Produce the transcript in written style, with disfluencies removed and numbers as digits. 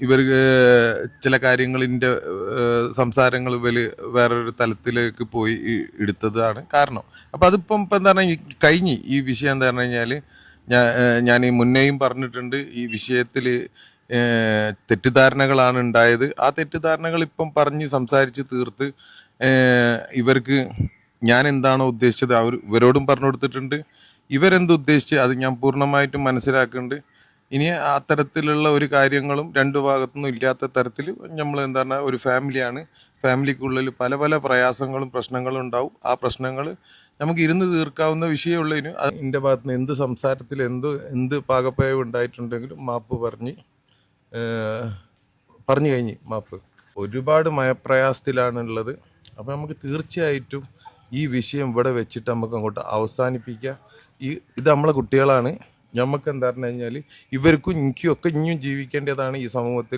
ഇവർക്ക് ചില കാര്യങ്ങളിൻ്റെ സംസാരങ്ങൾ വേറൊരു തലത്തിലേക്ക് പോയി എടുത്തതാണ് കാരണം. അപ്പം അതിപ്പം ഇപ്പം എന്താ പറഞ്ഞാൽ കഴിഞ്ഞ് ഈ വിഷയം എന്താ പറഞ്ഞു കഴിഞ്ഞാൽ ഞാൻ ഈ മുന്നേയും പറഞ്ഞിട്ടുണ്ട് ഈ വിഷയത്തിൽ തെറ്റിദ്ധാരണകളാണ് ഉണ്ടായത്. ആ തെറ്റിദ്ധാരണകൾ ഇപ്പം പറഞ്ഞ് സംസാരിച്ച് തീർത്ത് ഇവർക്ക് ഞാൻ എന്താണോ ഉദ്ദേശിച്ചത് ഇവരോടും പറഞ്ഞു കൊടുത്തിട്ടുണ്ട്. ഇവരെന്ത് ഉദ്ദേശിച്ച് അത് ഞാൻ പൂർണ്ണമായിട്ടും മനസ്സിലാക്കുന്നുണ്ട്. ഇനി അത്തരത്തിലുള്ള ഒരു കാര്യങ്ങളും രണ്ടു ഭാഗത്തുനിന്നും ഇല്ലാത്ത തരത്തിൽ നമ്മൾ എന്താണ് ഒരു ഫാമിലിയാണ്. ഫാമിലിക്കുള്ളിൽ പല പല പ്രയാസങ്ങളും പ്രശ്നങ്ങളും ഉണ്ടാവും. ആ പ്രശ്നങ്ങൾ നമുക്ക് ഇരുന്ന് തീർക്കാവുന്ന വിഷയമുള്ളതിന് എൻ്റെ ഭാഗത്ത് നിന്ന് എന്ത് സംസാരത്തിൽ എന്ത് പാകപ്പയവ് ഉണ്ടായിട്ടുണ്ടെങ്കിലും മാപ്പ് പറഞ്ഞു കഴിഞ്ഞ് മാപ്പ്. ഒരുപാട് മയപ്രയാസത്തിലാണുള്ളത്. അപ്പോൾ നമുക്ക് തീർച്ചയായിട്ടും ഈ വിഷയം ഇവിടെ വെച്ചിട്ട് നമുക്ക് അങ്ങോട്ട് അവസാനിപ്പിക്കുക. ഇത് നമ്മളെ കുട്ടികളാണ്. നമുക്ക് എന്താ പറഞ്ഞു കഴിഞ്ഞാൽ ഇവർക്കും എനിക്കും ഒക്കെ ഇനിയും ജീവിക്കേണ്ടതാണ് ഈ സമൂഹത്തിൽ.